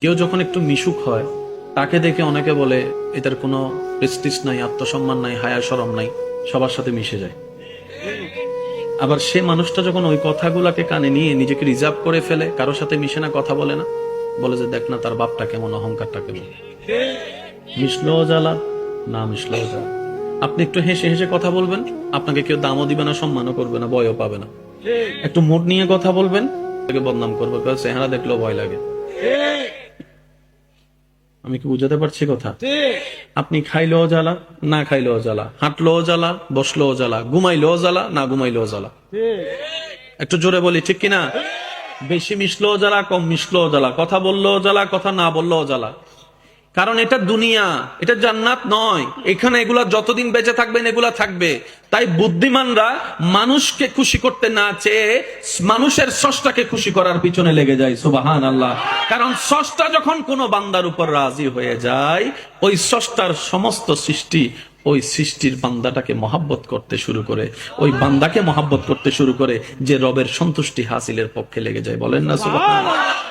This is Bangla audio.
কেউ যখন একটু মিশুক হয় তাকে দেখে অনেকে বলে এটার কোনো প্রেস্টিজ নাই, আত্মসম্মান নাই, হায়া শরম নাই, সবার সাথে মিশে যায়। আবার সে মানুষটা যখন ওই কথাগুলাকে কানে নিয়ে নিজেকে রিজার্ভ করে ফেলে, কারোর সাথে মিশে না, কথা বলে না, বলে যে দেখ না তার বাপটা কেমন, অহংকারটা কেমন, মিশলেও জ্বালা, না মিশলেও জ্বালা। আপনি একটু হেসে হেসে কথা বলবেন, আপনাকে কেউ দামও দিবে না, সম্মানও করবে না, ভয়ও পাবে না। একটু মুড নিয়ে কথা বলবেন, তাকে বদনাম করবে, চেহারা দেখলেও ভয় লাগে। আমি কি বুঝাতে পারছি কথা? আপনি খাইলেও জ্বালা, না খাইলেও জ্বালা, হাঁটলেও জ্বালা, বসলেও জ্বালা, ঘুমাইলেও জ্বালা, না ঘুমাইলেও জ্বালা। একটু জোরে বলি ঠিক কিনা? বেশি মিশলেও জ্বালা, কম মিশলেও জ্বালা, কথা বললেও জ্বালা, কথা না বললেও জ্বালা। কারণ এটা দুনিয়া, এটা জান্নাত নয়। এখানে এগুলা যতদিন বেঁচে থাকবেন এগুলা থাকবে। তাই বুদ্ধিমানরা মানুষকে খুশি করতে না চেয়ে মানুষের স্রষ্টাকে খুশি করার পিছনে লেগে যায়। সুবহানাল্লাহ। কারণ স্রষ্টা যখন কোনো বান্দার উপর রাজি হয়ে যায়, ওই স্রষ্টার সমস্ত সৃষ্টি ওই সৃষ্টির বান্দাটাকে মহাব্বত করতে শুরু করে, ওই বান্দাকে মহাব্বত করতে শুরু করে, যে রবের সন্তুষ্টি হাসিলের পক্ষে লেগে যায়। বলেন না সুবহানাল্লাহ।